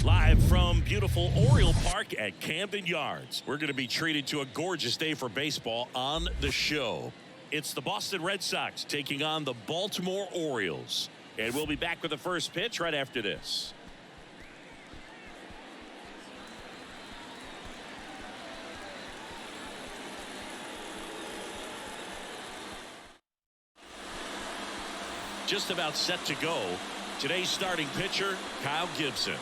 Live from beautiful Oriole Park at Camden Yards. We're going to be treated to a gorgeous day for baseball on the show. It's the Boston Red Sox taking on the Baltimor Orioles. And we'll be back with the first pitch right after this. Just about set to go. Today's starting pitcher, Kyle Gibson.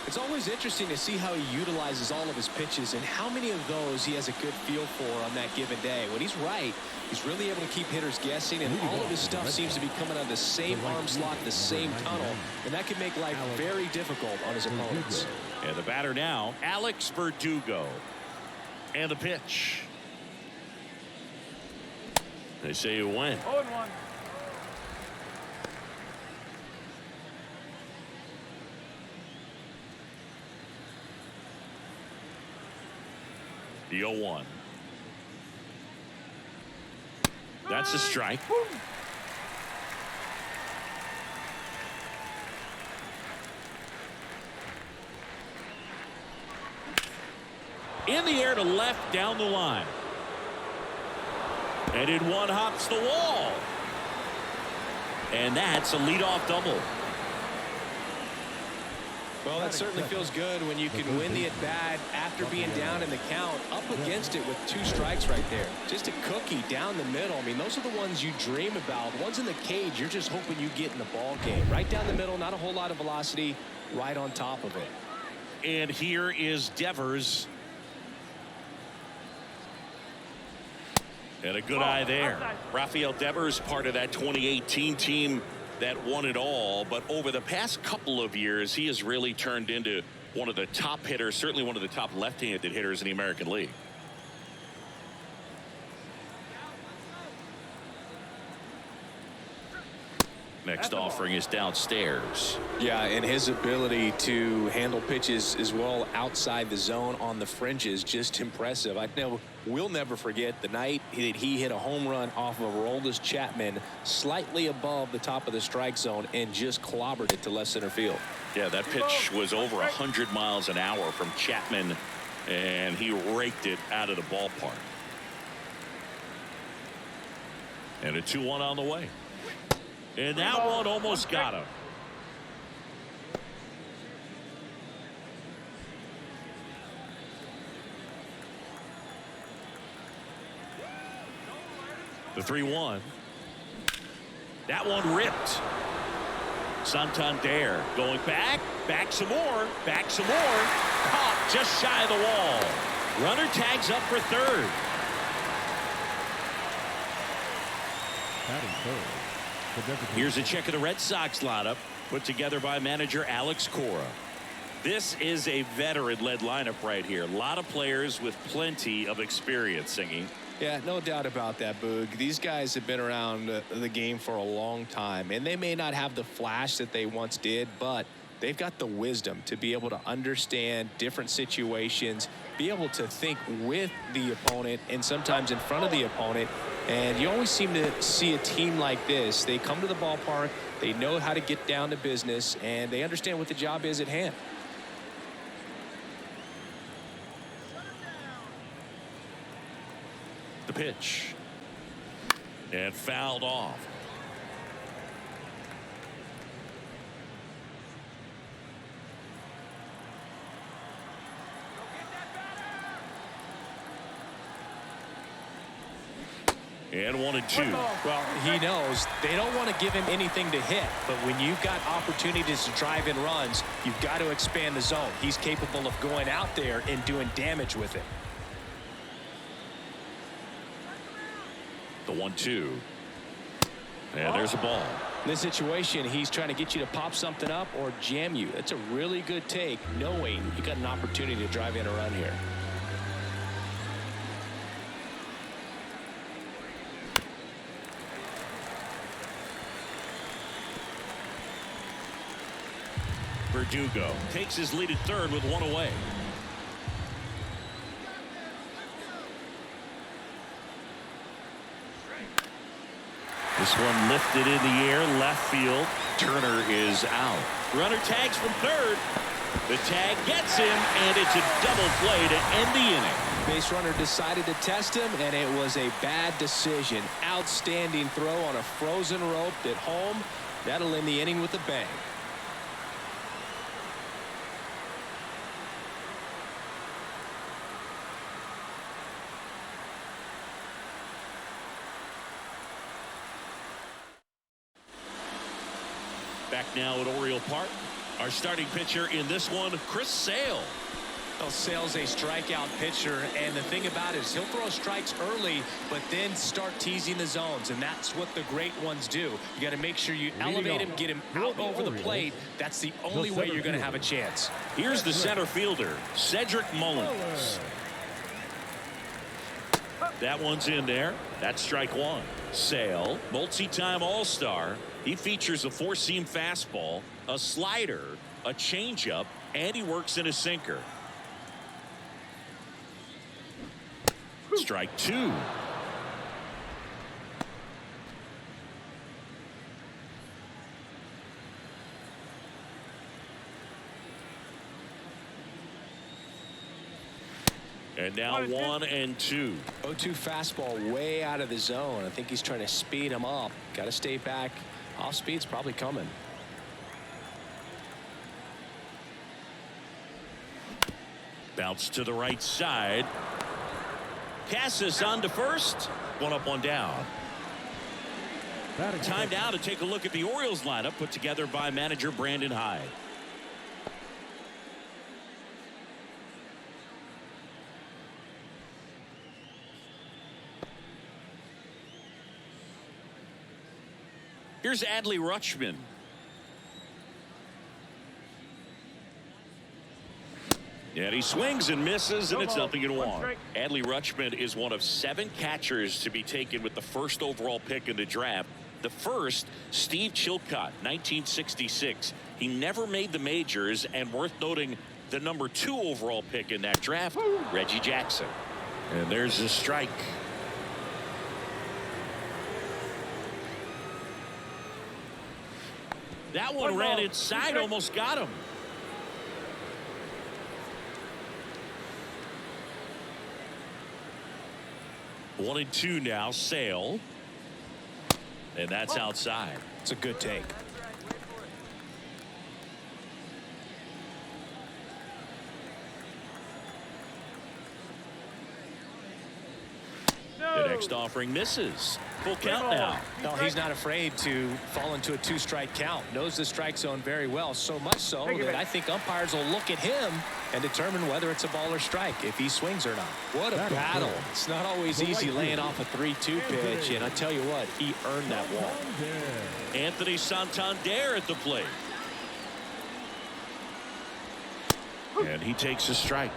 It's always interesting to see how he utilizes all of his pitches and how many of those he has a good feel for on that given day. When he's right, he's really able to keep hitters guessing, and all of his stuff seems to be coming out of the same arm slot, the same tunnel, and that can make life very difficult on his opponents. And the batter now, Alex Verdugo. And the pitch. They say you win. 0-1. The 0-1. That's a strike. In the air to left down the line. And in one hops the wall. And that's a leadoff double. Well, that certainly feels good when you can win the at-bat after being down in the count, up against it with 2 strikes right there. Just a cookie down the middle. I mean, those are the ones you dream about. Ones in the cage, you're just hoping you get in the ball game. Right down the middle, not a whole lot of velocity, right on top of it. And here is Devers. And a good eye there. Rafael Devers, part of that 2018 team that won it all, but over the past couple of years, he has really turned into one of the top hitters, certainly one of the top left-handed hitters in the American League. Next offering is downstairs. Yeah, and his ability to handle pitches as well outside the zone on the fringes, just impressive. I know we'll never forget the night that he hit a home run off of Aroldis Chapman slightly above the top of the strike zone and just clobbered it to left center field. Yeah, that pitch was over 100 miles an hour from Chapman, and he raked it out of the ballpark. And a 2-1 on the way. And that one almost got him. The 3-1. That one ripped. Santander going back some more, caught just shy of the wall. Runner tags up for third. Here's a check of the Red Sox lineup put together by manager Alex Cora. This is a veteran-led lineup right here. A lot of players with plenty of experience singing. Yeah, no doubt about that, Boog. These guys have been around the game for a long time, and they may not have the flash that they once did, but they've got the wisdom to be able to understand different situations, be able to think with the opponent and sometimes in front of the opponent. And you always seem to see a team like this. They come to the ballpark, they know how to get down to business, and they understand what the job is at hand. The pitch. And fouled off. And 1-2. Well, he knows they don't want to give him anything to hit, but when you've got opportunities to drive in runs, you've got to expand the zone. He's capable of going out there and doing damage with it. The 1-2. And there's a ball. In this situation, he's trying to get you to pop something up or jam you. That's a really good take, knowing you got an opportunity to drive in a run here. Verdugo takes his lead at third with one away. This one lifted in the air, left field. Turner is out. Runner tags from third. The tag gets him, and it's a double play to end the inning. Base runner decided to test him, and it was a bad decision. Outstanding throw on a frozen rope at home. That'll end the inning with a bang. Back now at Oriole Park. Our starting pitcher in this one, Chris Sale. Well, Sale's a strikeout pitcher, and the thing about it is he'll throw strikes early, but then start teasing the zones, and that's what the great ones do. You got to make sure you elevate him, get him out over the plate. That's the only way you're going to have a chance. Here's the center fielder, Cedric Mullins. That one's in there. That's strike one. Sale, multi-time All-Star. He features a four-seam fastball, a slider, a changeup, and he works in a sinker. Strike two. And now 1-2. 0-2 fastball way out of the zone. I think he's trying to speed him up. Got to stay back. Off speed's probably coming. Bounce to the right side. Cassis on to first. One up, one down. Time now to take a look at the Orioles lineup put together by manager Brandon Hyde. Here's Adley Rutschman. And he swings and misses, and it's 0-1. Adley Rutschman is one of 7 catchers to be taken with the first overall pick in the draft. The first, Steve Chilcott, 1966. He never made the majors, and worth noting, the number 2 overall pick in that draft, Reggie Jackson. And there's a strike. That one ran inside, almost got him. One and two now, Sale. And that's outside. It's a good take. The next offering misses. Full count now. No, he's not afraid to fall into a 2-strike count. Knows the strike zone very well, so much so that I think umpires will look at him and determine whether it's a ball or strike, if he swings or not. What a battle. It's not always easy laying off a 3-2 pitch, and I tell you what, he earned that walk. Anthony Santander at the plate. And he takes a strike.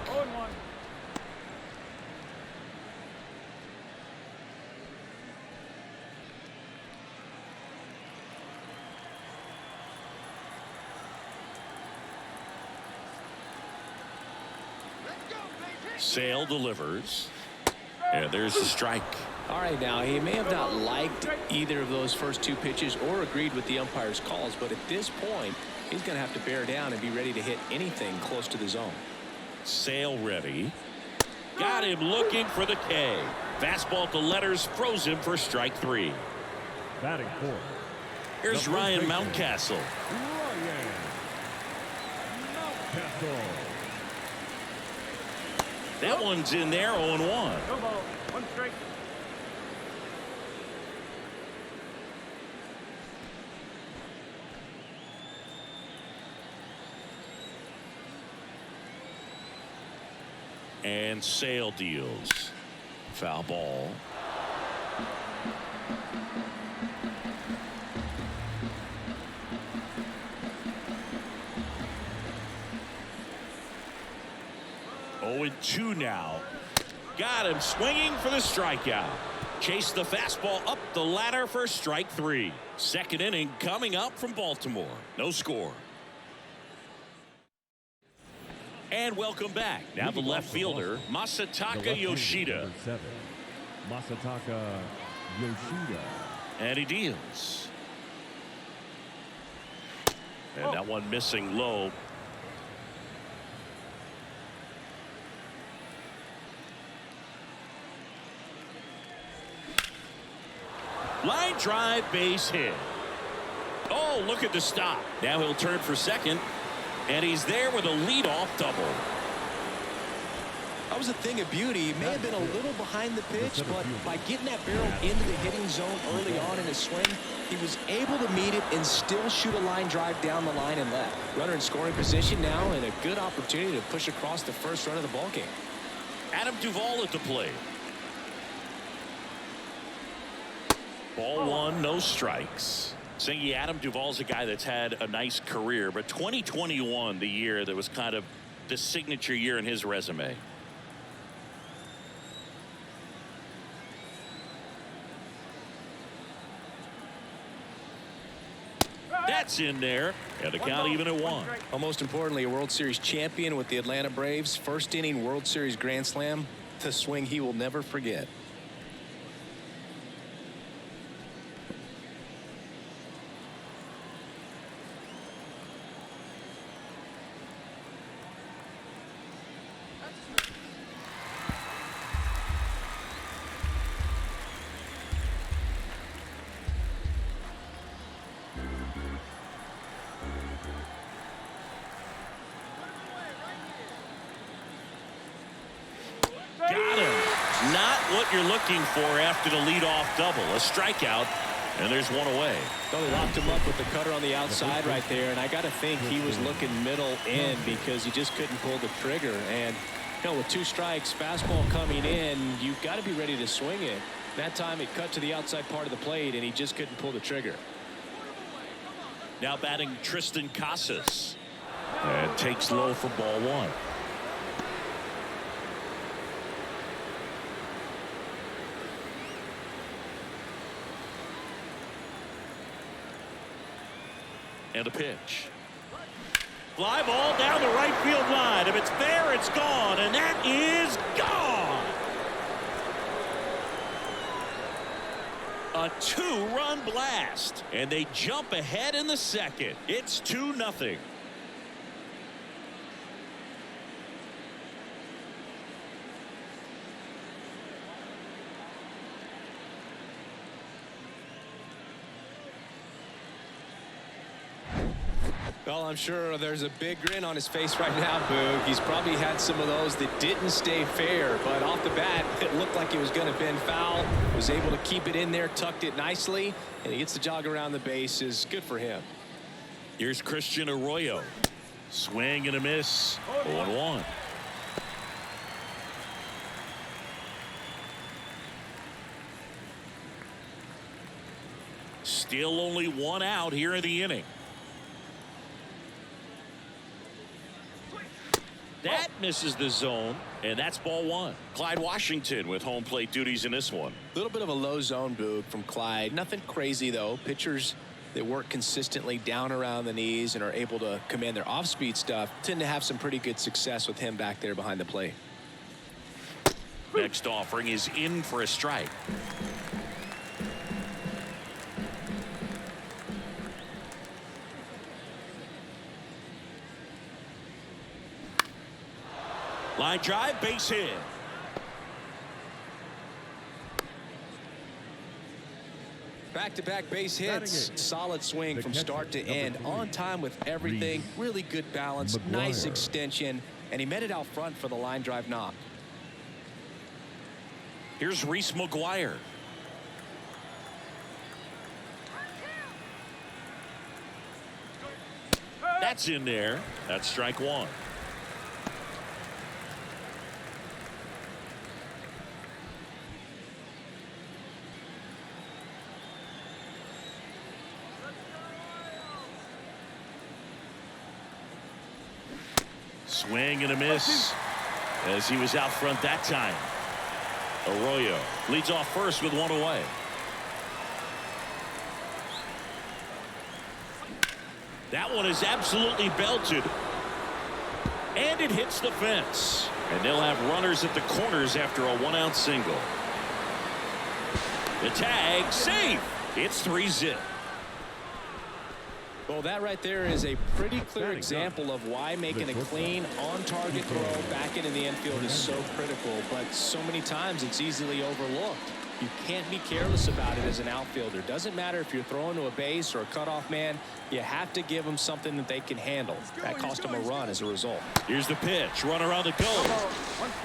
Sale delivers. And there's the strike. All right, now he may have not liked either of those first 2 pitches or agreed with the umpire's calls, but at this point he's going to have to bear down and be ready to hit anything close to the zone. Sale ready. Got him looking for the K. Fastball to letters, froze him for strike 3. Batting 4. Here's Ryan Mountcastle. That one's in there, 0-1. No ball, 1 strike. And Sale deals. Foul ball. Oh, 2 now. Got him swinging for the strikeout. Chase the fastball up the ladder for strike 3. Second inning coming up from Baltimore. No score. And welcome back. Now the left fielder, Masataka Yoshida. Masataka Yoshida. And he deals. And that one missing low. Line drive, base hit. Oh, look at the stop. Now he'll turn for second, and he's there with a leadoff double. That was a thing of beauty. He may have been a little behind the pitch, but by getting that barrel into the hitting zone early on in his swing, he was able to meet it and still shoot a line drive down the line and left. Runner in scoring position now, and a good opportunity to push across the first run of the ballgame. Adam Duvall at the plate. Ball one, no strikes. Saying Adam Duvall's a guy that's had a nice career, but 2021, the year that was kind of the signature year in his resume. That's in there, and the count even at one. Well, most importantly, a World Series champion with the Atlanta Braves. First inning World Series grand slam. The swing he will never forget. Got him. Not what you're looking for after the leadoff double. A strikeout, and there's one away. Well, they locked him up with the cutter on the outside right there, and I got to think he was looking middle in because he just couldn't pull the trigger. And, you know, with two strikes, fastball coming in, you've got to be ready to swing it. That time it cut to the outside part of the plate, and he just couldn't pull the trigger. Now batting Tristan Casas. And takes low for ball one. And a pitch. Fly ball down the right field line. If it's fair, it's gone, and that is gone. A two-run blast, and they jump ahead in the second. It's 2-0. Well, I'm sure there's a big grin on his face right now, Boog. He's probably had some of those that didn't stay fair, but off the bat, it looked like it was going to bend foul. Was able to keep it in there, tucked it nicely, and he gets the jog around the bases. Good for him. Here's Christian Arroyo. Swing and a miss. 0-1. Still only one out here in the inning. That misses the zone, and that's ball one. Clyde Washington with home plate duties in this one. A little bit of a low zone, Boog, from Clyde. Nothing crazy, though. Pitchers that work consistently down around the knees and are able to command their off-speed stuff tend to have some pretty good success with him back there behind the plate. Next offering is in for a strike. Line drive, base hit. Back-to-back base hits. Solid swing from start to end. On time with everything. Really good balance. Nice extension. And he met it out front for the line drive knock. Here's Reese McGuire. That's in there. That's strike one. Swing and a miss as he was out front that time. Arroyo leads off first with one away. That one is absolutely belted. And it hits the fence. And they'll have runners at the corners after a one-out single. The tag, safe. It's 3-0. Well, that right there is a pretty clear example of why making a clean, on-target throw back into the infield is so critical, but so many times it's easily overlooked. You can't be careless about it as an outfielder. Doesn't matter if you're throwing to a base or a cutoff man. You have to give them something that they can handle. That cost them a run as a result. Here's the pitch. Runner on the go.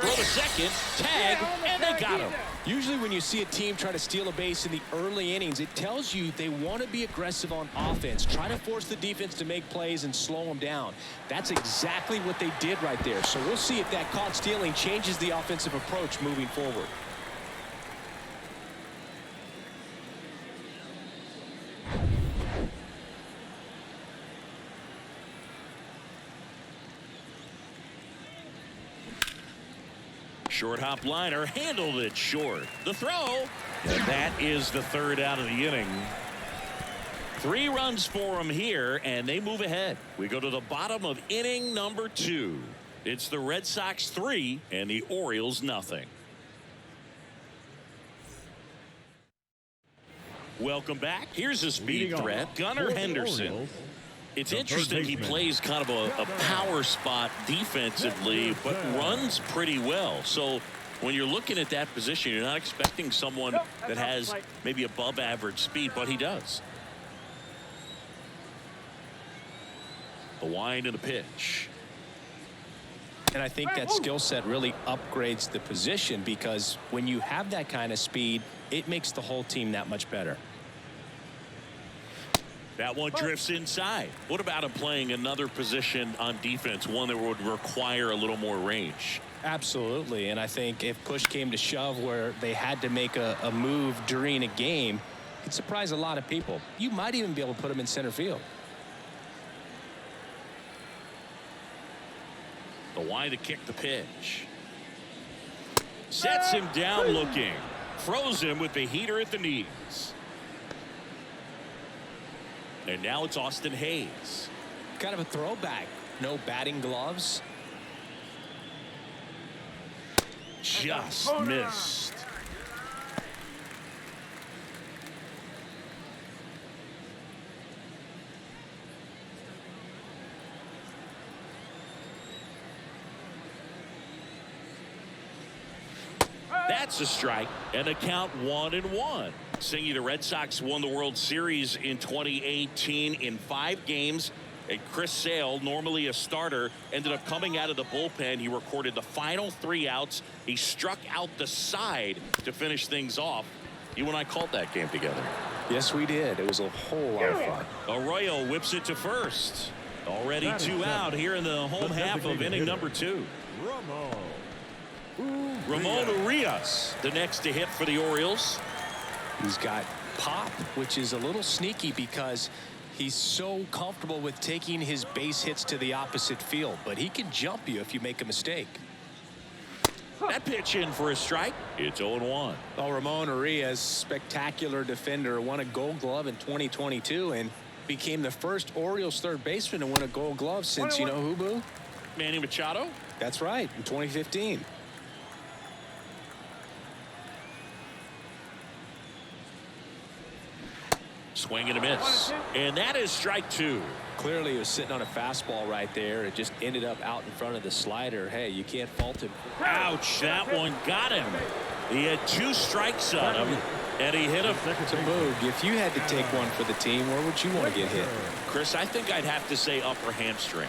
Throw the second. Tag. And they got him. Usually when you see a team try to steal a base in the early innings, it tells you they want to be aggressive on offense. Try to force the defense to make plays and slow them down. That's exactly what they did right there. So we'll see if that caught stealing changes the offensive approach moving forward. Short hop liner, handled it short. The throw, and that is the third out of the inning. 3 runs for them here, and they move ahead. We go to the bottom of inning number 2. It's the Red Sox 3 and the Orioles nothing. Welcome back. Here's a speed threat, Gunnar Henderson. It's interesting he plays kind of a power spot defensively, but runs pretty well. So when you're looking at that position, you're not expecting someone that has maybe above average speed, but he does. The wind and the pitch. And I think that skill set really upgrades the position, because when you have that kind of speed, it makes the whole team that much better. That one drifts inside. What about him playing another position on defense, one that would require a little more range? Absolutely. And I think if push came to shove where they had to make a move during a game, it could surprise a lot of people. You might even be able to put him in center field. The wind to kick the pitch. Sets him down looking. Froze him with the heater at the knees. And now it's Austin Hayes. Kind of a throwback. No batting gloves. Just missed. That's a strike, and a count 1-1. Singy, the Red Sox won the World Series in 2018 in 5 games. And Chris Sale, normally a starter, ended up coming out of the bullpen. He recorded the final 3 outs. He struck out the side to finish things off. You and I called that game together. Yes, we did. It was a whole lot of fun. Arroyo whips it to first. Already 2 out here in the home half of inning number 2. Ramon Urias, the next to hit for the Orioles. He's got pop, which is a little sneaky because he's so comfortable with taking his base hits to the opposite field, but he can jump you if you make a mistake. That pitch in for a strike. It's 0-1. Well, Ramon Urias, spectacular defender, won a Gold Glove in 2022 and became the first Orioles third baseman to win a Gold Glove since, you know who, Boo? Manny Machado? That's right, in 2015. Swing and a miss. And that is strike 2. Clearly he was sitting on a fastball right there. It just ended up out in front of the slider. Hey, you can't fault him. Ouch, that one got him. He had 2 strikes on him, and he hit him. So, Boog, if you had to take one for the team, where would you want to get hit? Chris, I think I'd have to say upper hamstring.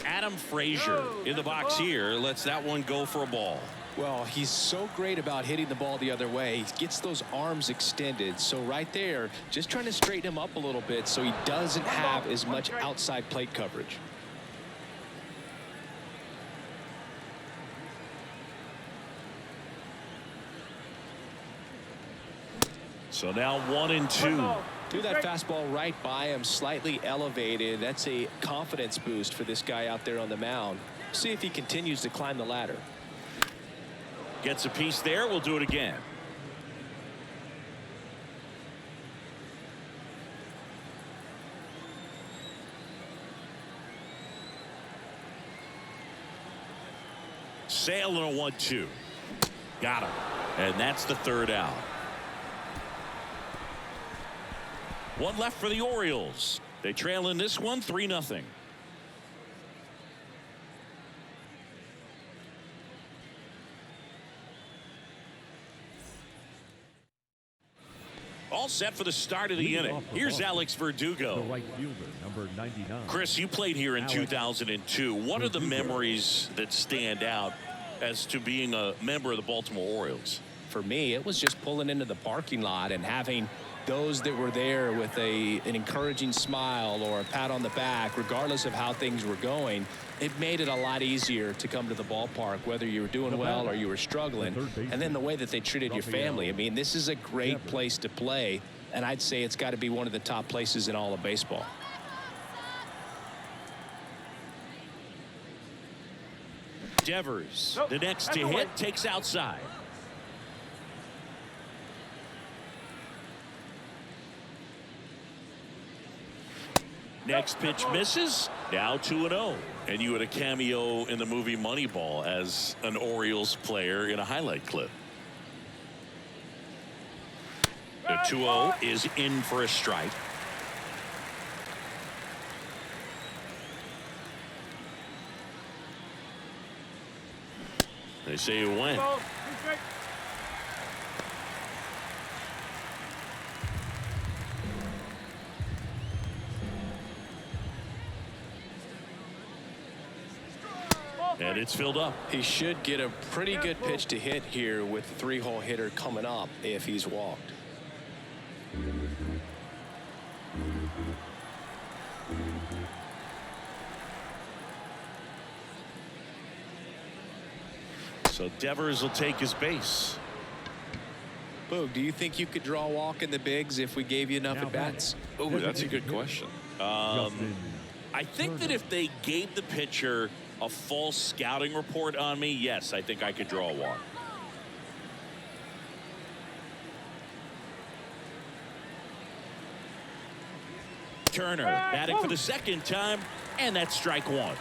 Adam Frazier in the box here lets that one go for a ball. Well, he's so great about hitting the ball the other way. He gets those arms extended. So right there, just trying to straighten him up a little bit so he doesn't have as much outside plate coverage. So now 1-2. Threw that fastball right by him, slightly elevated. That's a confidence boost for this guy out there on the mound. See if he continues to climb the ladder. Gets a piece there. We'll do it again. Sale and a 1-2. Got him. And that's the third out. One left for the Orioles. They trail in this one 3-0. All set for the start of the inning. Here's Alex Verdugo. The right fielder, number 99. Chris, you played here in 2002. What are the memories that stand out as to being a member of the Baltimore Orioles? For me, it was just pulling into the parking lot and having those that were there with an encouraging smile or a pat on the back, regardless of how things were going. It made it a lot easier to come to the ballpark, whether you were doing well or you were struggling. And then the way that they treated your family. I mean, this is a great place to play, and I'd say it's got to be one of the top places in all of baseball. Devers, the next to hit, takes outside. Next pitch misses. Now 2-0. And you had a cameo in the movie Moneyball as an Orioles player in a highlight clip. The 2-0 is in for a strike. They say it went. And it's filled up. He should get a pretty good pitch to hit here with the 3-hole hitter coming up if he's walked. So Devers will take his base. Boog, do you think you could draw a walk in the bigs if we gave you enough at bats? Oh, that's a good question. I think that if they gave the pitcher a false scouting report on me, yes, I think I could draw a walk. Turner batting for the second time, and that's strike one.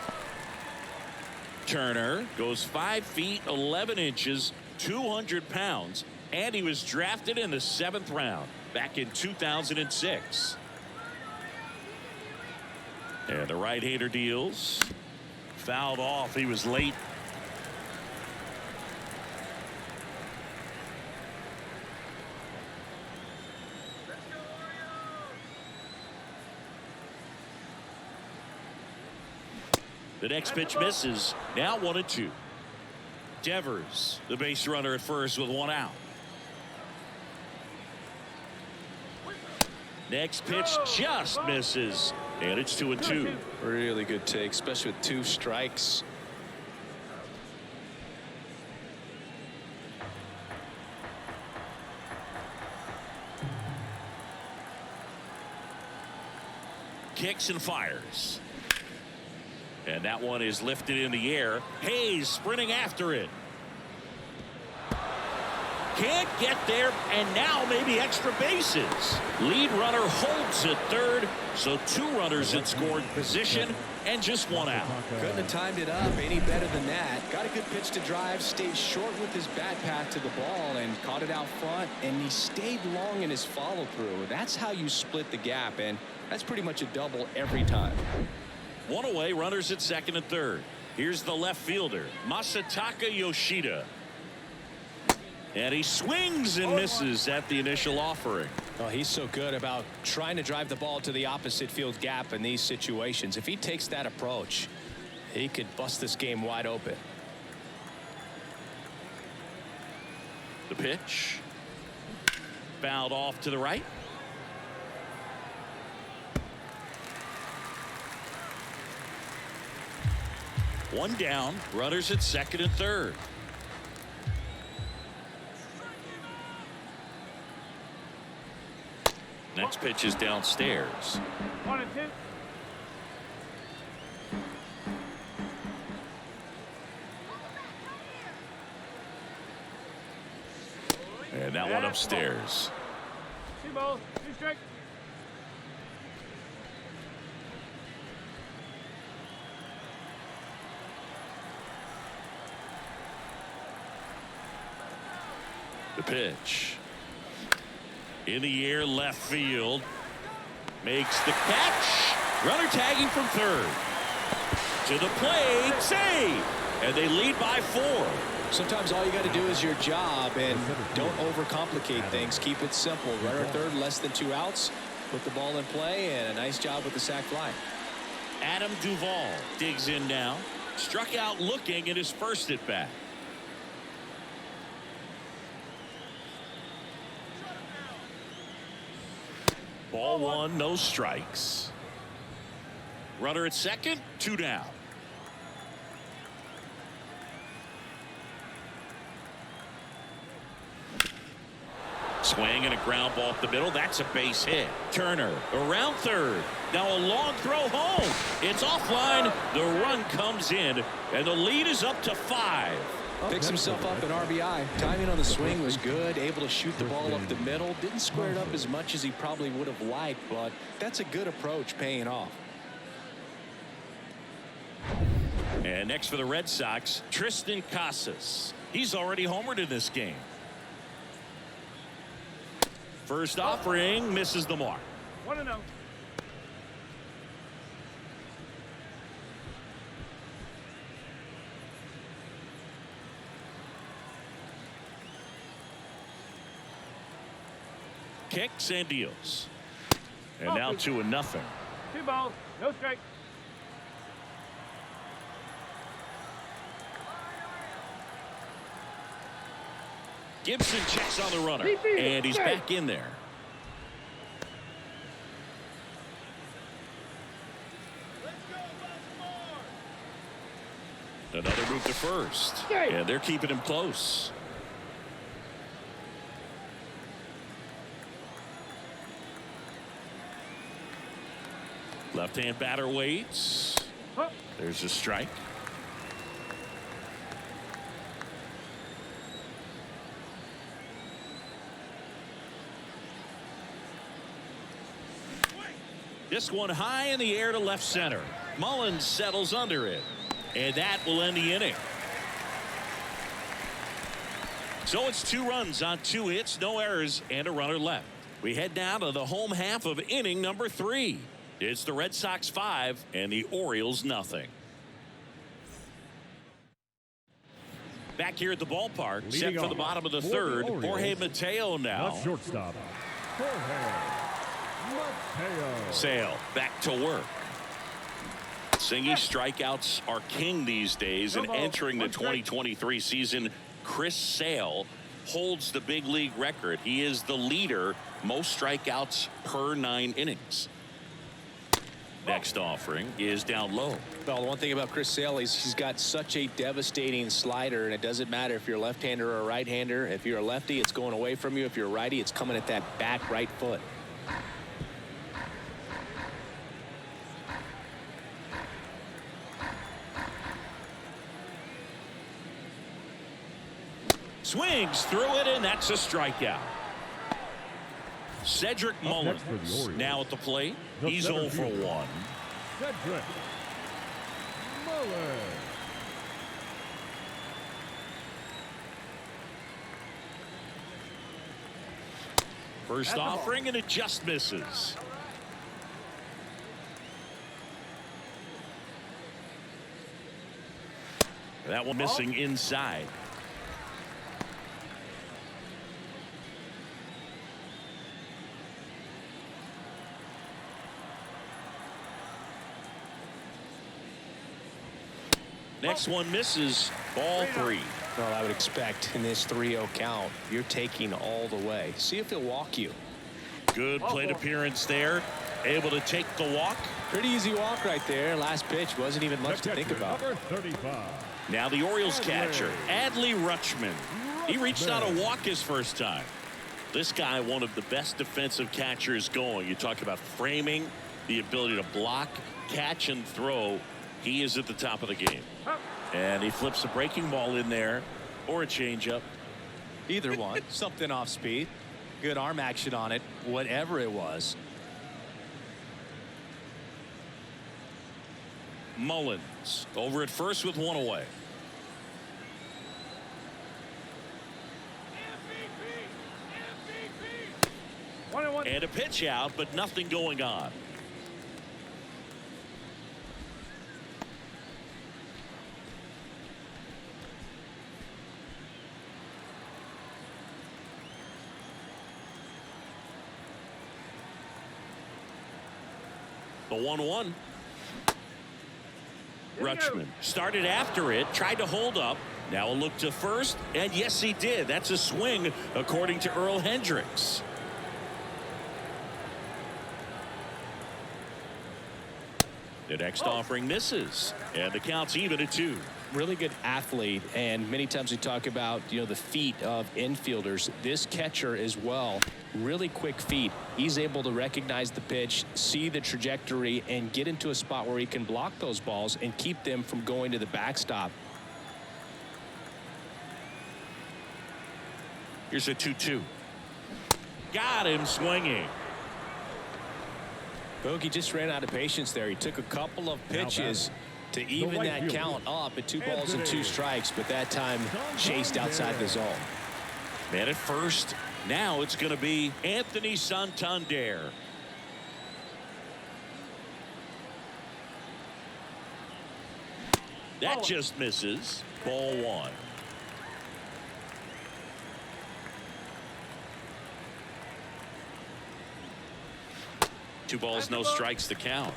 Turner goes 5 feet 11 inches, 200 pounds, and he was drafted in the 7th round back in 2006. And the right-hander deals. Fouled off. He was late. The next pitch misses. Now 1-2. Devers, the base runner at first with one out. Next pitch just misses. And it's 2-2. Really good take, especially with 2 strikes. Kicks and fires. And that one is lifted in the air. Hayes sprinting after it. Can't get there, and now maybe extra bases. Lead runner holds at third, so 2 runners in scoring position and just 1 out. Couldn't have timed it up any better than that. Got a good pitch to drive, stayed short with his bat path to the ball and caught it out front, and he stayed long in his follow through. That's how you split the gap, and that's pretty much a double every time. 1 away, runners at second and third. Here's the left fielder, Masataka Yoshida. And he swings and misses at the initial offering. Oh, he's so good about trying to drive the ball to the opposite field gap in these situations. If he takes that approach, he could bust this game wide open. The pitch. Fouled off to the right. One down, runners at second and third. Next pitch is downstairs. 1-2. And that one upstairs. 2 balls, 2 strikes. The pitch. In the air, left field. Makes the catch. Runner tagging from third. To the plate. Save. And they lead by 4. Sometimes all you got to do is your job and don't overcomplicate things. Keep it simple. Runner third, less than 2 outs. Put the ball in play, and a nice job with the sac fly. Adam Duvall digs in now. Struck out looking at his first at bat. Ball 1, no strikes. Runner at second, 2 down. Swing and a ground ball up the middle. That's a base hit. Turner around third. Now a long throw home. It's offline. The run comes in, and the lead is up to 5. Picks himself up an RBI. Timing on the swing was good. Able to shoot the ball up the middle. Didn't square it up as much as he probably would have liked, but that's a good approach, paying off. And next for the Red Sox, Tristan Casas. He's already homered in this game. First offering misses the mark. 1-0. Kicks and deals. And now 2-0. 2 balls, no strikes. Gibson checks on the runner, and he's back in there. Another move to first, and they're keeping him close. Left-hand batter waits. There's a strike. This one high in the air to left center. Mullins settles under it, and that will end the inning. So it's 2 runs on 2 hits, no errors, and a runner left. We head now to the home half of inning number 3. It's the Red Sox 5 and the Orioles nothing. Back here at the ballpark, set for the bottom of the third. Jorge Mateo now. Shortstop. Sale back to work. Singing strikeouts are king these days, and entering the 2023 season, Chris Sale holds the big league record. He is the leader, most strikeouts per 9 innings. Next offering is down low. Well, the one thing about Chris Sale is he's got such a devastating slider, and it doesn't matter if you're a left-hander or a right-hander. If you're a lefty, it's going away from you. If you're a righty, it's coming at that back right foot. Swings through it, and that's a strikeout. Cedric Mullins now at the plate. He's 0 for 1. Cedric Mullins. First offering, and it just misses. That one missing inside. Next one misses. Ball 3. Well, I would expect in this 3-0 count, you're taking all the way. See if he'll walk you. Good plate appearance there. Able to take the walk. Pretty easy walk right there. Last pitch wasn't even much to think about. Number 35. Now the Orioles catcher, Adley Rutschman. He reached out a walk his first time. This guy, one of the best defensive catchers going. You talk about framing, the ability to block, catch, and throw. He is at the top of the game. And he flips a breaking ball in there, or a changeup. Either one. Something off speed. Good arm action on it, whatever it was. Mullins over at first with 1 away. 1. And a pitch out, but nothing going on. The 1-1. Rutschman started after it, tried to hold up. Now a look to first, and yes, he did. That's a swing, according to Earl Hendricks. The next offering misses, and the count's even at 2. Really good athlete, and many times we talk about, the feet of infielders. This catcher as well, really quick feet. He's able to recognize the pitch, see the trajectory, and get into a spot where he can block those balls and keep them from going to the backstop. Here's a 2-2. Got him swinging. Bogey just ran out of patience there. He took a couple of pitches to even that count up at 2 balls and 2 strikes, but that time chased outside the zone. Man at first. Now it's going to be Anthony Santander. That just misses. Ball 1. Two balls, no strikes, the count.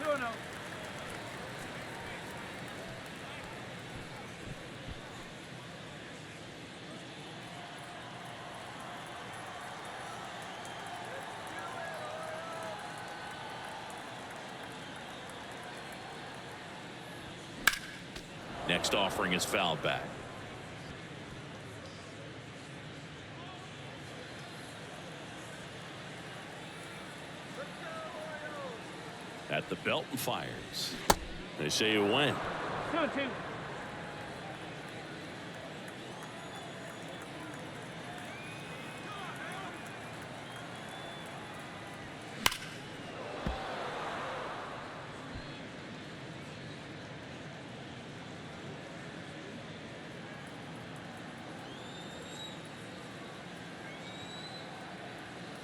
2-0. Next offering is fouled back. At the belt and fires. They say you win. 2-2.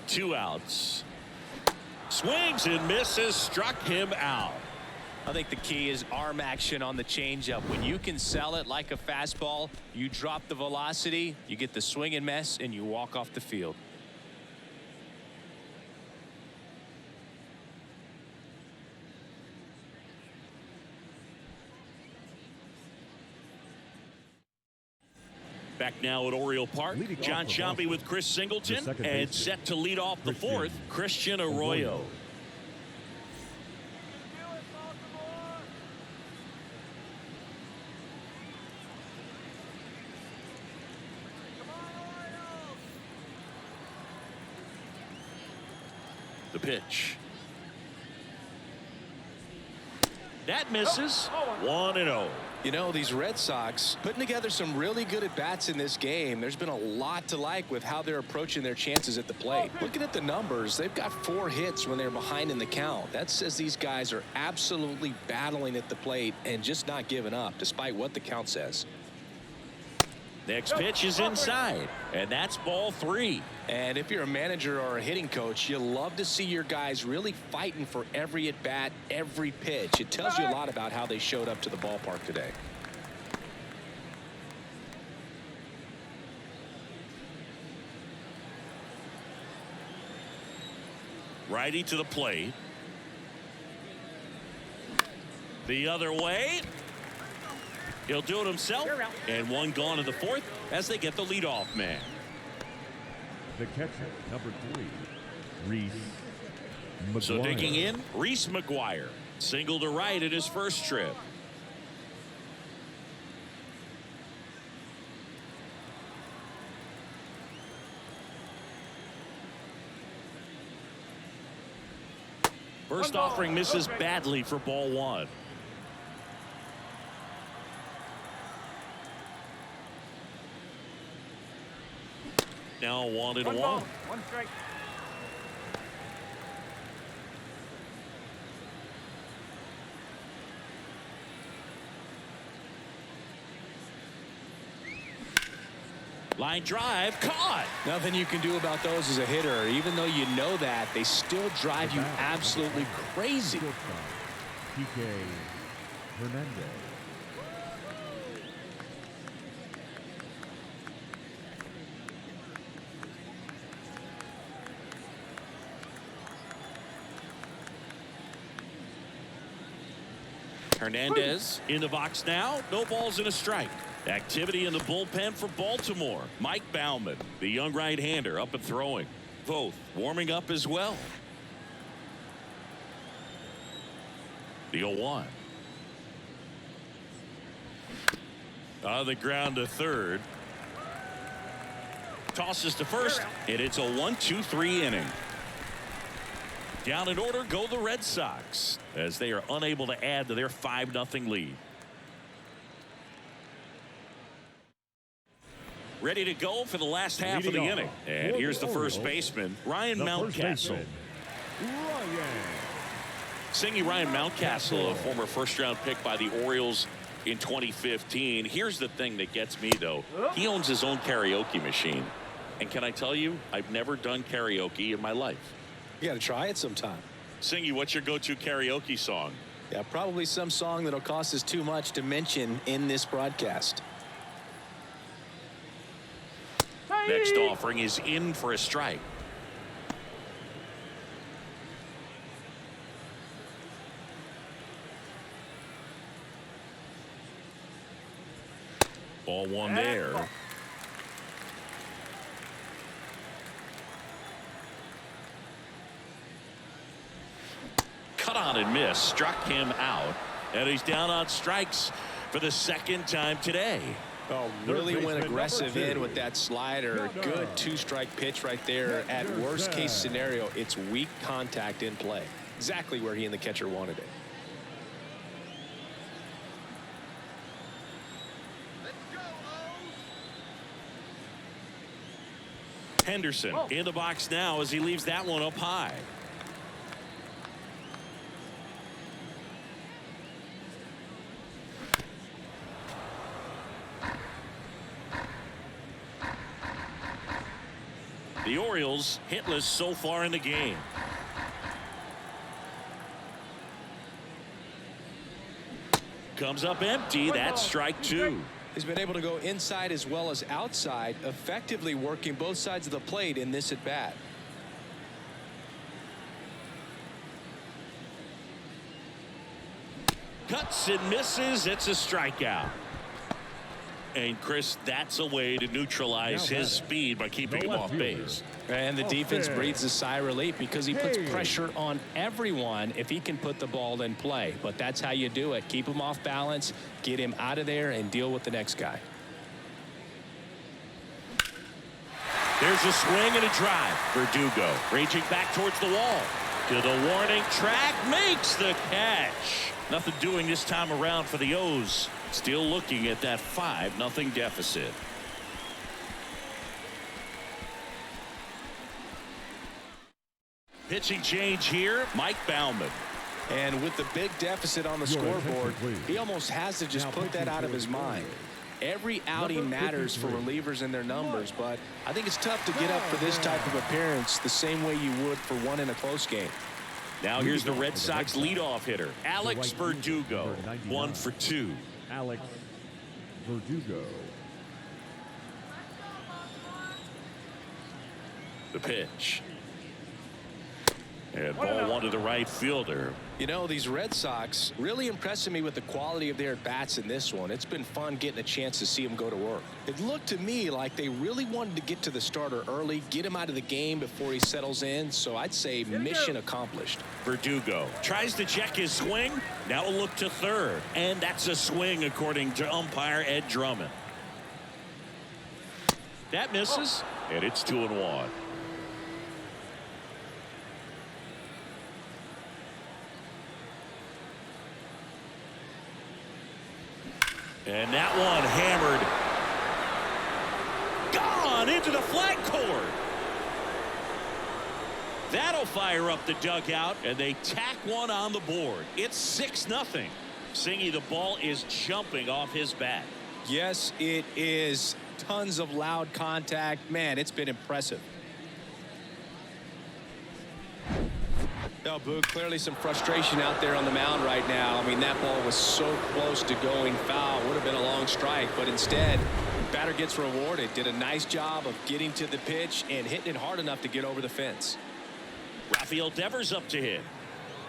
Two outs. Swings and misses, struck him out. I think the key is arm action on the changeup. When you can sell it like a fastball, you drop the velocity, you get the swing and miss, and you walk off the field. Back now at Oriole Park, John Shambi with Chris Singleton, and set to lead off the 4th, Christian Arroyo. The pitch. That misses. 1-0. These Red Sox putting together some really good at-bats in this game. There's been a lot to like with how they're approaching their chances at the plate. Looking at the numbers, they've got 4 hits when they're behind in the count. That says these guys are absolutely battling at the plate and just not giving up, despite what the count says. Next pitch is inside, and that's ball 3. And if you're a manager or a hitting coach, you love to see your guys really fighting for every at-bat, every pitch. It tells you a lot about how they showed up to the ballpark today. Righty to the plate. The other way. He'll do it himself, and one gone in the 4th as they get the leadoff man. The catcher, number 3, Reese McGuire. So digging in, Reese McGuire. Single to right at his first trip. First offering misses badly for ball 1. Now 1-1. 1 strike. Line drive, caught. Nothing you can do about those as a hitter. Even though you know that, they still drive you absolutely crazy. PK Hernandez. Hernandez in the box now. No balls and a strike. Activity in the bullpen for Baltimore. Mike Baumann, the young right-hander, up and throwing. Both warming up as well. The 0-1. On the ground to third. Tosses to first, and it's a 1-2-3 inning. Down in order go the Red Sox as they are unable to add to their 5-0 lead. Ready to go for the last half of the inning. And here's the first baseman, Ryan Mountcastle. Singing Ryan Mountcastle, a former first-round pick by the Orioles in 2015. Here's the thing that gets me, though. He owns his own karaoke machine. And can I tell you, I've never done karaoke in my life. You got to try it sometime. Singy, what's your go-to karaoke song? Yeah, probably some song that'll cost us too much to mention in this broadcast. Next offering is in for a strike. Ball one there. Cut on and miss. Struck him out. And he's down on strikes for the second time today. Oh, really went aggressive in with that slider. Good two-strike pitch right there. At worst case scenario, it's weak contact in play. Exactly where he and the catcher wanted it. Henderson in the box now as he leaves that one up high. The Orioles hitless so far in the game. Comes up empty. That's strike two. He's been able to go inside as well as outside, effectively working both sides of the plate in this at bat. Cuts and misses. It's a strikeout. And Chris, that's a way to neutralize his speed by keeping him off base. And the defense breathes a sigh of relief because he puts pressure on everyone if he can put the ball in play. But that's how you do it. Keep him off balance, get him out of there, and deal with the next guy. There's a swing and a drive. Verdugo raging back towards the wall. To the warning track, makes the catch. Nothing doing this time around for the O's. Still looking at that 5-0 deficit. Pitching change here, Mike Baumann. And with the big deficit on the scoreboard, he almost has to just put that out of his mind. Every outing matters for relievers and their numbers, but I think it's tough to get up for this type of appearance the same way you would for one in a close game. Now here's the Red Sox leadoff hitter, Alex Verdugo, 1 for 2. Alex Verdugo. The pitch. And ball one to the right fielder. You know, these Red Sox really impressing me with the quality of their at-bats in this one. It's been fun getting a chance to see them go to work. It looked to me like they really wanted to get to the starter early, get him out of the game before he settles in. So I'd say mission accomplished. Verdugo tries to check his swing. Now a look to third. And that's a swing according to umpire Ed Drummond. That misses. And it's 2-1. And that one hammered. Gone into the flag cord. That'll fire up the dugout, and they tack one on the board. It's 6-0. Singy, the ball is jumping off his bat. Yes, it is. Tons of loud contact. Man, it's been impressive. No, Boog, clearly some frustration out there on the mound right now. I mean, that ball was so close to going foul. Would have been a long strike, but instead, batter gets rewarded. Did a nice job of getting to the pitch and hitting it hard enough to get over the fence. Rafael Devers up to hit.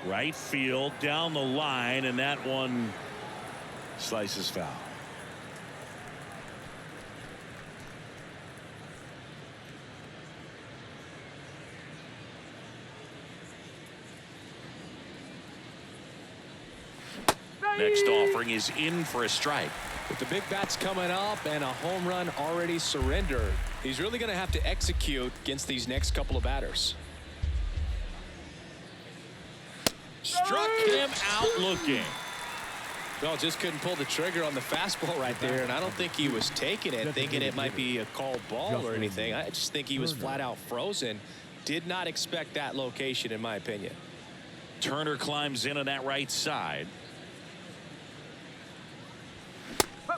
Right field, down the line, and that one slices foul. Next offering is in for a strike. With the big bats coming up and a home run already surrendered, he's really going to have to execute against these next couple of batters. Struck him out looking. Well, just couldn't pull the trigger on the fastball right there, and I don't think he was taking it, thinking it might be a called ball or anything. I just think he was flat out frozen. Did not expect that location, in my opinion. Turner climbs in on that right side.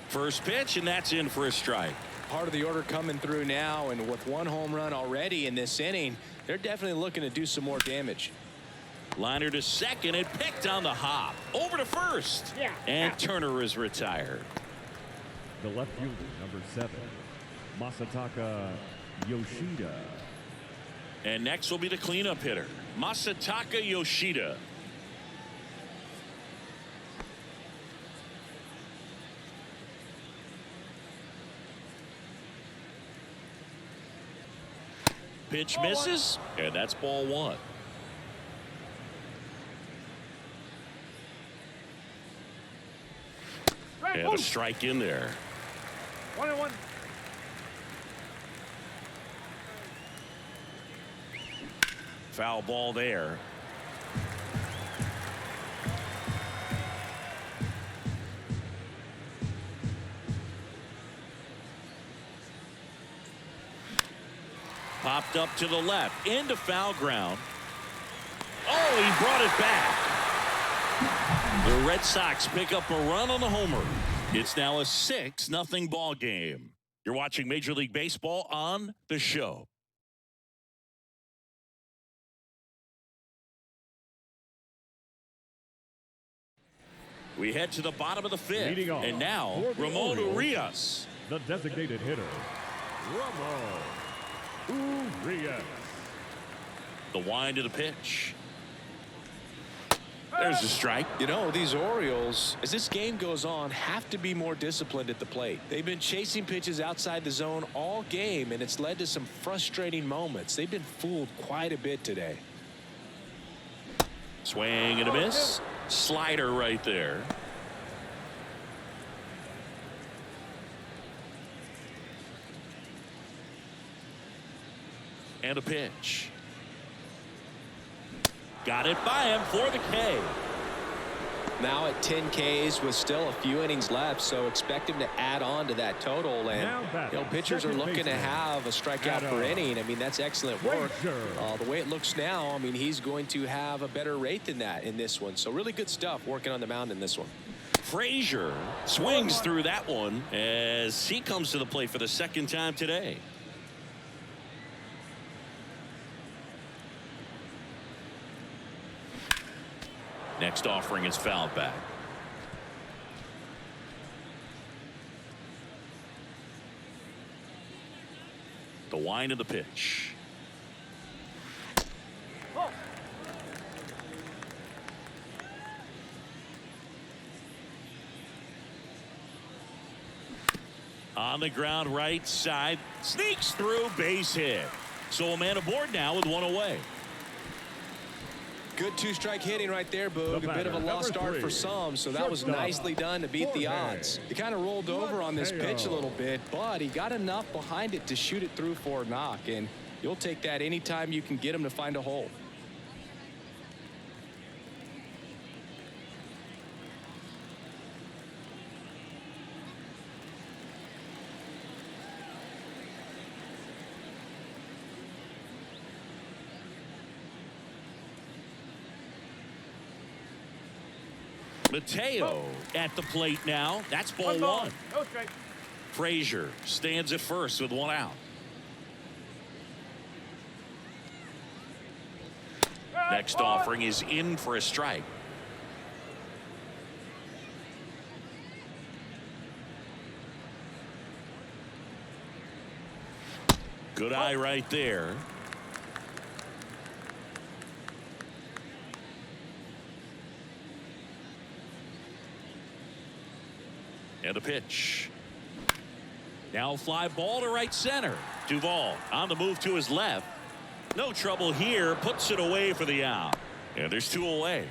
First pitch, and that's in for a strike. Part of the order coming through now, and with one home run already in this inning, they're definitely looking to do some more damage. Liner to second and picked on the hop. Over to first. And Turner is retired. The left fielder, number 7, Masataka Yoshida. And next will be the cleanup hitter, Masataka Yoshida. Pitch misses, and that's ball 1. And a strike in there. 1-1. Foul ball there. Popped up to the left into foul ground. Oh, he brought it back. The Red Sox pick up a run on the homer. It's now a 6-0 ball game. You're watching Major League Baseball on the show. We head to the bottom of the 5th, and now Ramon Urias, the designated hitter, Ramon Urias. The wind to the pitch. There's a strike. You know, these Orioles, as this game goes on, have to be more disciplined at the plate. They've been chasing pitches outside the zone all game, and it's led to some frustrating moments. They've been fooled quite a bit today. Swing and a miss. Slider right there. And a pitch. Got it by him for the K. Now at 10 Ks with still a few innings left, so expect him to add on to that total. And you know, pitchers are looking to have a strikeout per inning. I mean, that's excellent work. The way it looks now, I mean, he's going to have a better rate than that in this one. So really good stuff working on the mound in this one. Frazier swings through that one as he comes to the plate for the second time today. Next offering is fouled back. The wind of the pitch. On the ground right side, sneaks through, base hit. So a man aboard now with one away. Good two-strike hitting right there, Boog. A bit of a lost start for some, so that was nicely done to beat the odds. He kind of rolled over on this pitch a little bit, but he got enough behind it to shoot it through for a knock, and you'll take that anytime you can get him to find a hole. Mateo at the plate now. That's ball 1. No strike. Frazier stands at first with one out. Next offering is in for a strike. Good eye right there. And a pitch. Now fly ball to right center. Duvall on the move to his left. No trouble here. Puts it away for the out. And there's two away.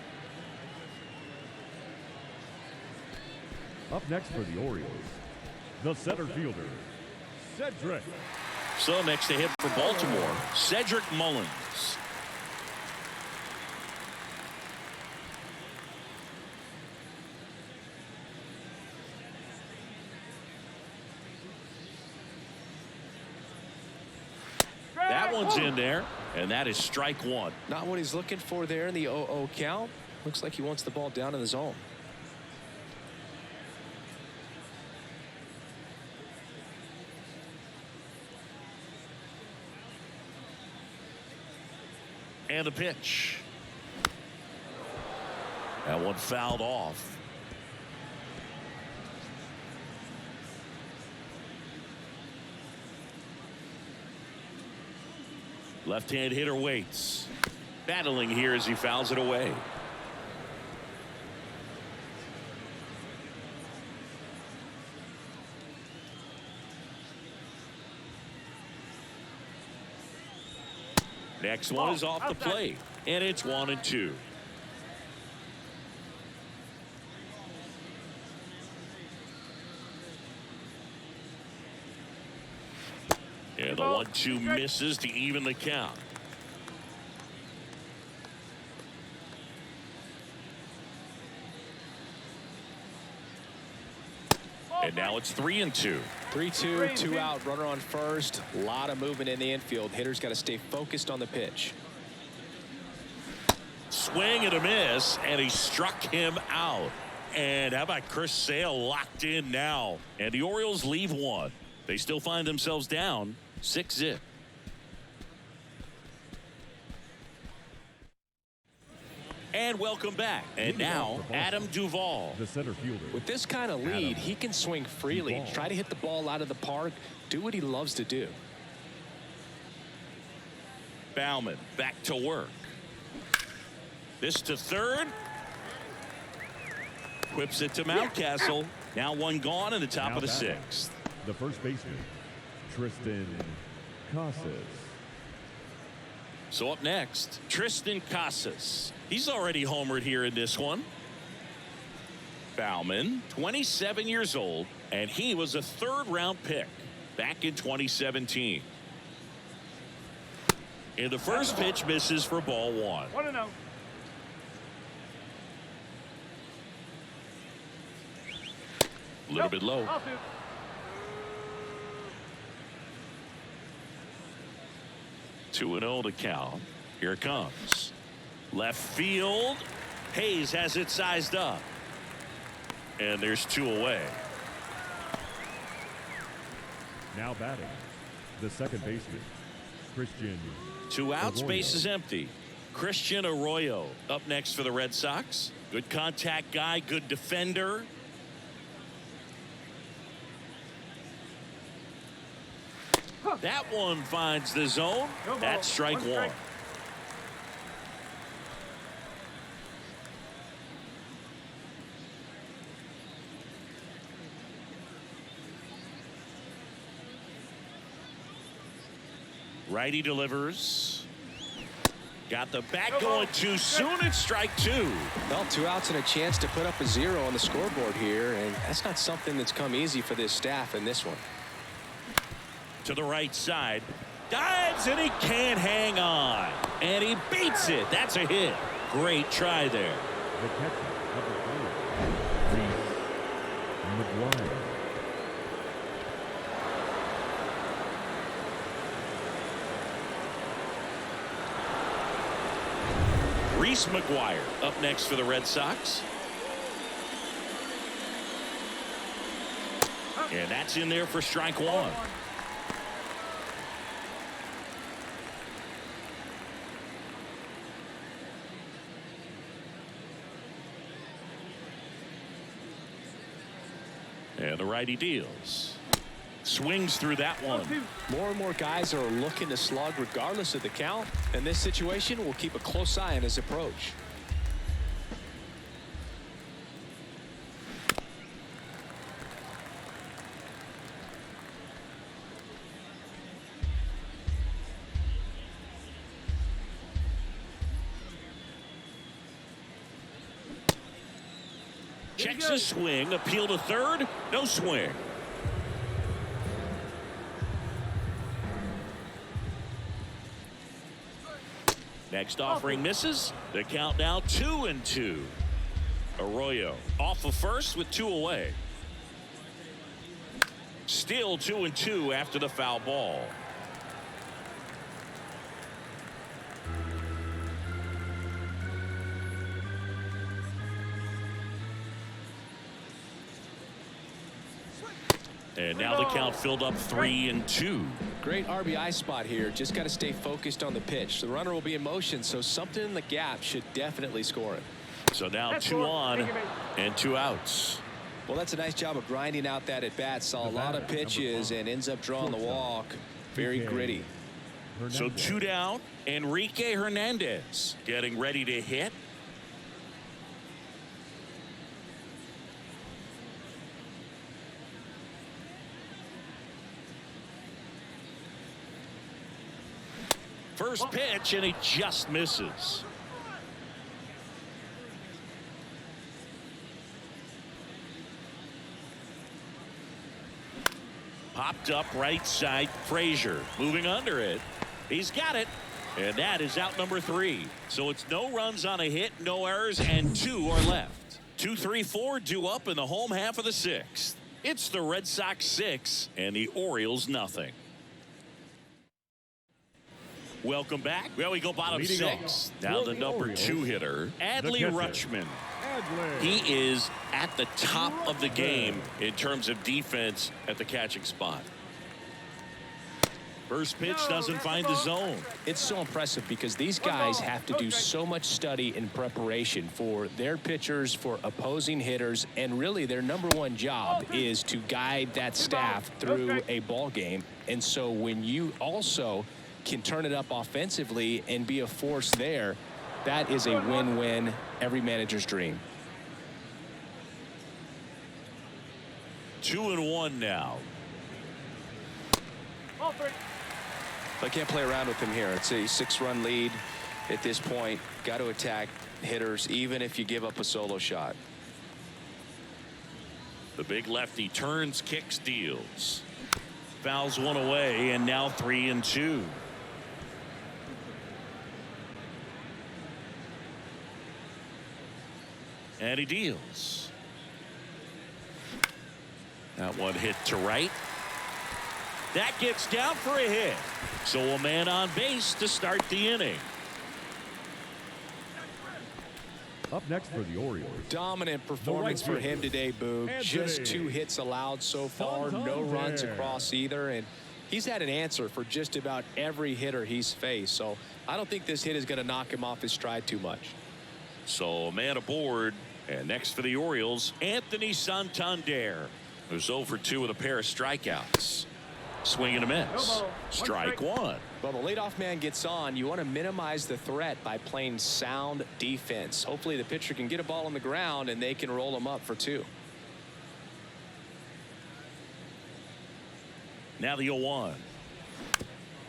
Up next for the Orioles, the center fielder, Cedric. So next to hit for Baltimore, Cedric Mullins. That one's in there, and that is strike one. Not what he's looking for there in the 0-0 count. Looks like he wants the ball down in the zone. And the pitch. That one fouled off. Left-hand hitter waits. Battling here as he fouls it away. Next one is off the plate, and it's 1-2. And the 1-2 misses to even the count. And now it's 3-2. 3-2, 2 out, runner on first. A lot of movement in the infield. Hitter's got to stay focused on the pitch. Swing and a miss, and he struck him out. And how about Chris Sale locked in now? And the Orioles leave one. They still find themselves down 6-0. And welcome back. And now Adam Duvall, The center fielder. With this kind of lead, he can swing freely, try to hit the ball out of the park, do what he loves to do. Bauman back to work. This to third. Whips it to Mountcastle. Now one gone in the top of the sixth. The first baseman, Tristan Casas. So up next, Tristan Casas. He's already homered here in this one. Bauman, 27 years old, and he was a third-round pick back in 2017. And the first pitch misses for ball one. 1-0. A little bit low. 2-0 to count. Here it comes. Left field. Hayes has it sized up. And there's two away. Now batting, the second baseman, Christian. 2 outs, Arroyo. base is empty. Christian Arroyo up next for the Red Sox. Good contact guy, good defender. That one finds the zone. That's strike one. Righty delivers. Got the bat going too soon. It's strike two. Well, 2 outs and a chance to put up a 0 on the scoreboard here, and that's not something that's come easy for this staff in this one. To the right side. Dives, and he can't hang on. And he beats it. That's a hit. Great try there. The catcher, number 3, McGuire. Reese McGuire up next for the Red Sox. And that That's in there for strike one. And the righty deals. Swings through that one. More and more guys are looking to slug regardless of the count. In this situation, we'll keep a close eye on his approach. Checks a swing, appeal to third, no swing. Next offering misses. The count now 2-2. Arroyo off of first with 2 away. Still 2-2 after the foul ball. And now the count filled up 3-2. Great RBI spot here. Just got to stay focused on the pitch. The runner will be in motion, so something in the gap should definitely score it. So now 2 on and 2 outs. Well, that's a nice job of grinding out that at bat. Saw a lot of pitches and ends up drawing the walk. Very gritty. So 2 down. Enrique Hernandez getting ready to hit. First pitch, and he just misses. Popped up right side. Frazier moving under it. He's got it. And that is out number 3. So it's no runs on a hit, no errors, and 2 are left. 2, 3, 4 due up in the home half of the 6th. It's the Red Sox 6 and the Orioles nothing. Welcome back. Well, we go bottom 6. Now the number 2 hitter, Adley Rutschman. He is at the top of the game in terms of defense at the catching spot. First pitch doesn't find the zone. It's so impressive because these guys have to do so much study and preparation for their pitchers, for opposing hitters, and really their #1 job is to guide that staff through a ball game. And so when you also can turn it up offensively and be a force there, that is a win-win, every manager's dream. 2-1 now. I can't play around with him here. It's a 6-run lead at this point. Got to attack hitters even if you give up a solo shot. The big lefty turns, kicks, deals. Fouls one away, and now 3-2. And he deals. That one hit to right. That gets down for a hit. So a man on base to start the inning. Up next for the Orioles. Dominant performance for him today, Boog. Just 2 hits allowed so far. No runs across either. And he's had an answer for just about every hitter he's faced. So I don't think this hit is going to knock him off his stride too much. So a man aboard. And next for the Orioles, Anthony Santander, who's 0 for 2 with a pair of strikeouts. Swing and a miss. Strike 1. Well, the leadoff man gets on. You want to minimize the threat by playing sound defense. Hopefully the pitcher can get a ball on the ground and they can roll him up for 2. Now the 0-1.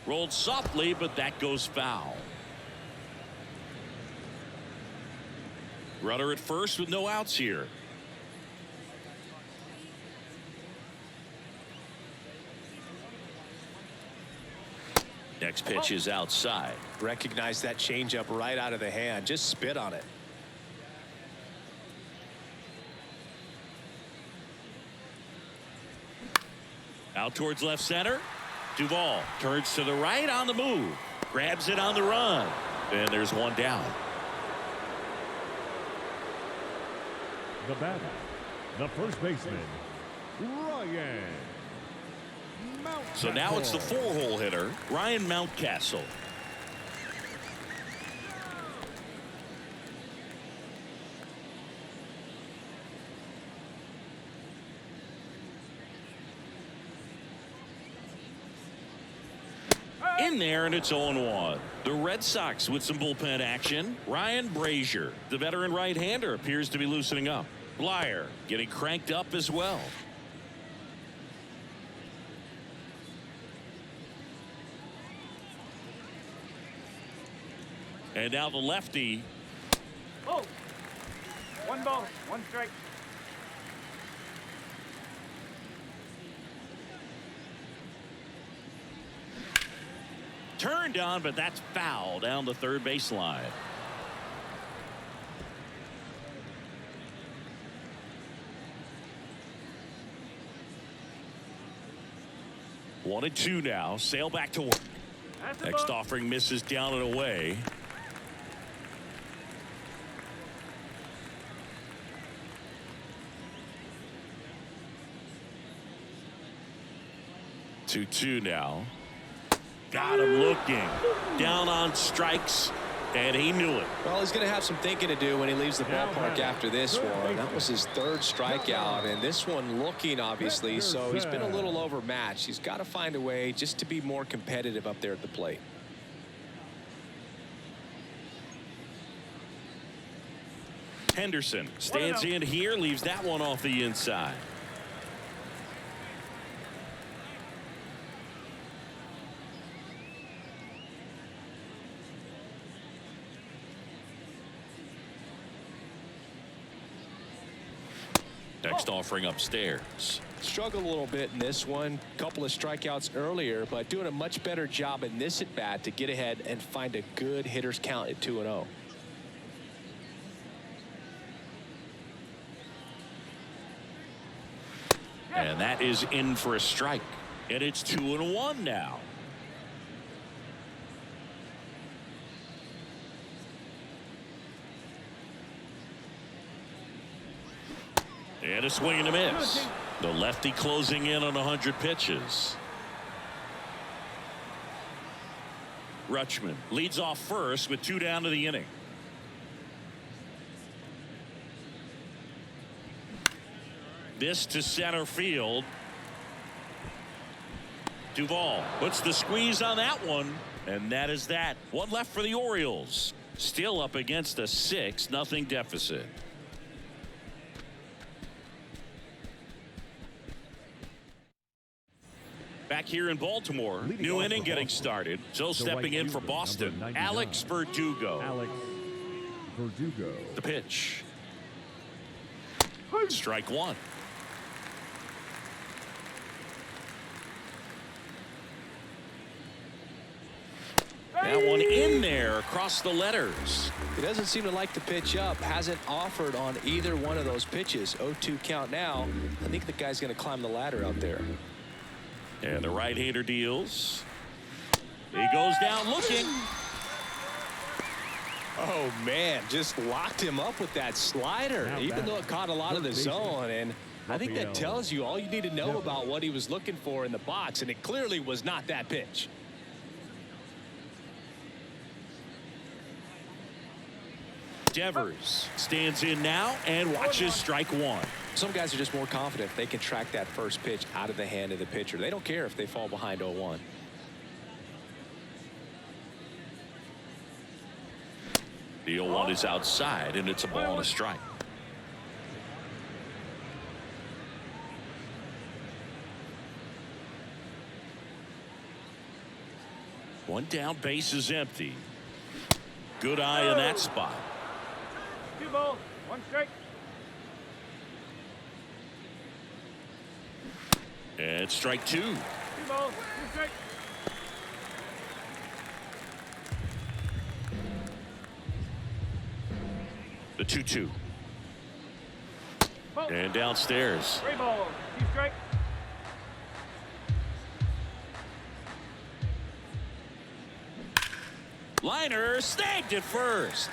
Rolled softly, but that goes foul. Runner at first with no outs here. Next pitch is outside. Recognize that changeup right out of the hand. Just spit on it. Out towards left center. Duvall turns to the right on the move. Grabs it on the run. And there's one down. The batter, the first baseman, Ryan So now it's the 4-hole hitter, Ryan Mountcastle. In there, and it's 0-1. The Red Sox with some bullpen action. Ryan Brazier, the veteran right-hander, appears to be loosening up. Blyer getting cranked up as well. And now the lefty. Oh, 1 ball, 1 strike. Turned on, but that's foul down the third baseline. One and two now. Sale back to work. Next offering misses down and away. Two now. Got him looking. Down on strikes, and he knew it. Well, he's going to have some thinking to do when he leaves the ballpark after this one. That was his 3rd strikeout, and this one looking, obviously, so he's been a little overmatched. He's got to find a way just to be more competitive up there at the plate. Henderson stands in here, leaves that one off the inside. Next offering upstairs. Struggled a little bit in this one. Couple of strikeouts earlier, but doing a much better job in this at bat to get ahead and find a good hitter's count at 2-0. And that is in for a strike. And it's 2-1 now. And a swing and a miss. The lefty closing in on 100 pitches. Rutschman leads off first with 2 down to the inning. This to center field. Duvall puts the squeeze on that one. And that is that. One left for the Orioles. Still up against a 6-0 deficit. Back here in Baltimore, new inning getting started. So stepping in for Boston, Alex Verdugo. The pitch. Strike one. That one in there across the letters. He doesn't seem to like the pitch up. Hasn't offered on either one of those pitches. 0-2 count now. I think the guy's going to climb the ladder out there. And the right-hander deals. He goes down looking. Oh, man, just locked him up with that slider, even though it caught a lot of the zone. And I think that tells you all you need to know about what he was looking for in the box, and it clearly was not that pitch. Devers stands in now and watches strike one. Some guys are just more confident if they can track that first pitch out of the hand of the pitcher. They don't care if they fall behind 0-1. The 0-1 is outside, and it's a ball and a strike. One down, base is empty. Good eye in that spot. 2 balls, 1 strike. And strike two. 2 balls, 2 strikes. The 2-2. And downstairs. 3 balls, 2 strikes. Liner snagged at first.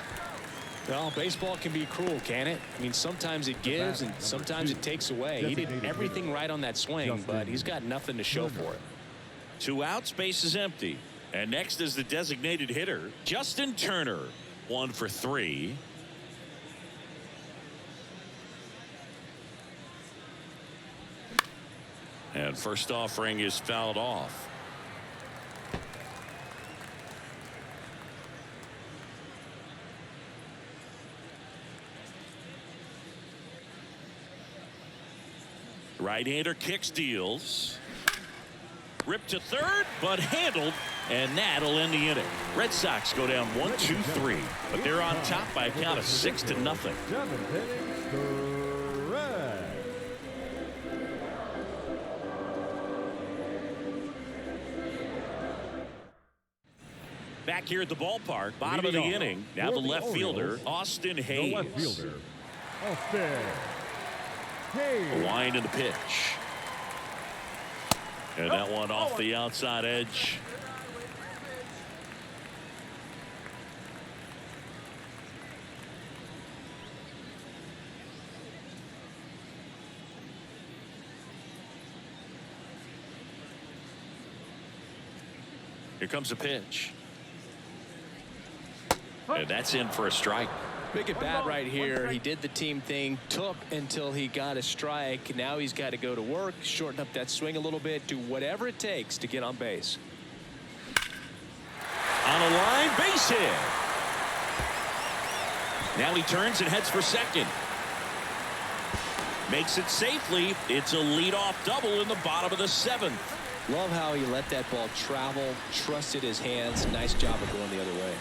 Well, baseball can be cruel, can it? I mean, sometimes it gives and sometimes it takes away. He did everything right on that swing, but he's got nothing to show for it. 2 outs, base is empty. And next is the designated hitter, Justin Turner. 1 for 3. And first offering is fouled off. Right-hander kicks, deals. Ripped to third, but handled, and that'll end the inning. Red Sox go down 1-2-3, but they're on top by a count of 6-0. 7th inning, the Reds. Back here at the ballpark, bottom of the inning. Now the left fielder, Austin Hayes. The left fielder, Austin Hayes. A wind in the pitch. And that one off the outside edge. Here comes a pitch. And that's in for a strike. Big at bat right here. He did the team thing, took until he got a strike. Now he's got to go to work, shorten up that swing a little bit, do whatever it takes to get on base. On a line, base hit. Now he turns and heads for second. Makes it safely. It's a leadoff double in the bottom of the 7th. Love how he let that ball travel, trusted his hands. Nice job of going the other way.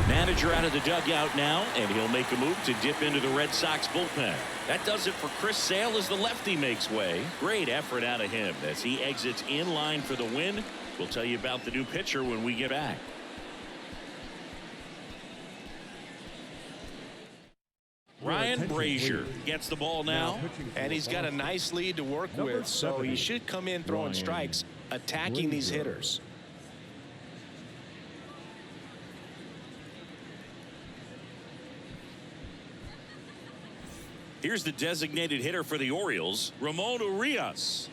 Manager out of the dugout now, and he'll make a move to dip into the Red Sox bullpen. That does it for Chris Sale as the lefty makes way. Great effort out of him as he exits in line for the win. We'll tell you about the new pitcher when we get back. Ryan Brazier gets the ball now, and he's got a nice lead to work with, so he should come in throwing strikes, attacking these hitters. Here's the designated hitter for the Orioles, Ramon Urias.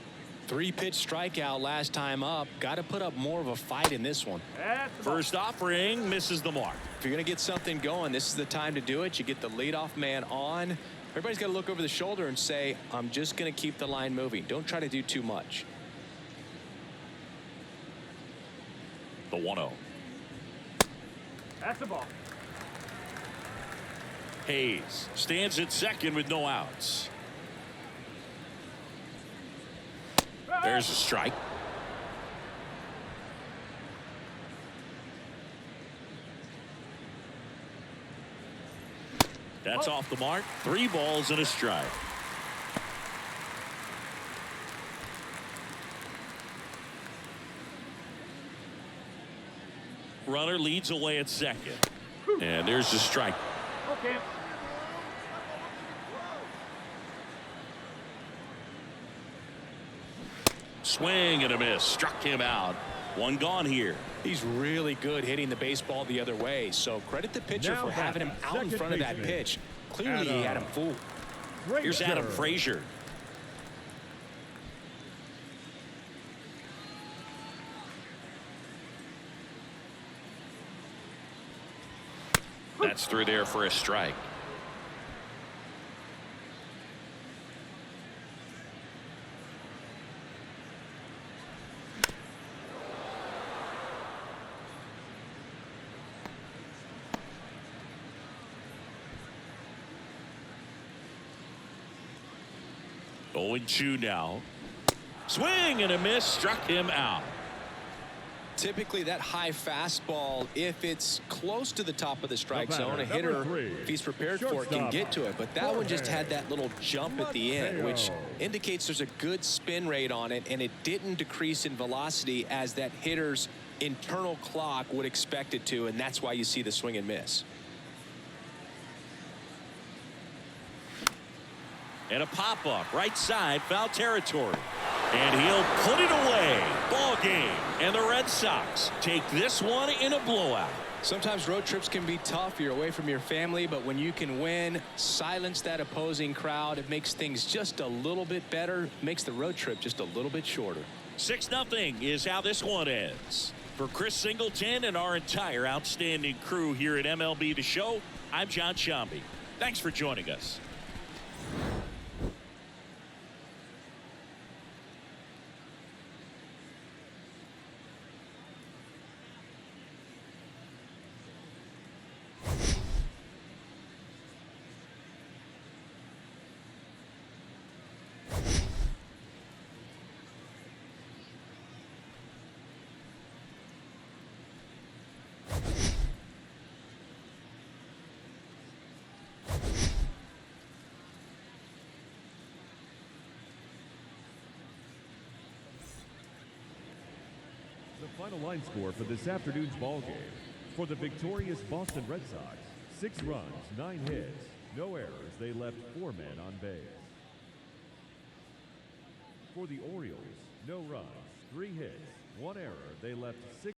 3-pitch strikeout last time up. Got to put up more of a fight in this one. First offering misses the mark. If you're going to get something going, this is the time to do it. You get the leadoff man on. Everybody's got to look over the shoulder and say, I'm just going to keep the line moving. Don't try to do too much. The 1-0. That's the ball. Hayes stands at second with no outs. There's a strike. That's off the mark. 3 balls and a strike. Runner leads away at second. And there's the strike. Okay. Swing and a miss. Struck him out. 1 gone here. He's really good hitting the baseball the other way, so credit the pitcher for having him out in front of that pitch. Clearly he had him fooled. Here's Adam Frazier. That's through there for a strike. Oh, 0-2 now. Swing and a miss. Struck him out. Typically that high fastball, if it's close to the top of the strike zone, a hitter, if he's prepared for it, can get to it. But that one just had that little jump at the end, which indicates there's a good spin rate on it, and it didn't decrease in velocity as that hitter's internal clock would expect it to, and that's why you see the swing and miss. And a pop-up right side, foul territory. And he'll put it away. Ball game. And the Red Sox take this one in a blowout. Sometimes road trips can be tough. You're away from your family, but when you can win, silence that opposing crowd, it makes things just a little bit better, makes the road trip just a little bit shorter. 6-0 is how this one ends. For Chris Singleton and our entire outstanding crew here at MLB The Show, I'm John Shambi. Thanks for joining us. The final line score for this afternoon's ball game. For the victorious Boston Red Sox, 6 runs, 9 hits, no errors. They left 4 men on base. For the Orioles, no runs, 3 hits, 1 error. They left 6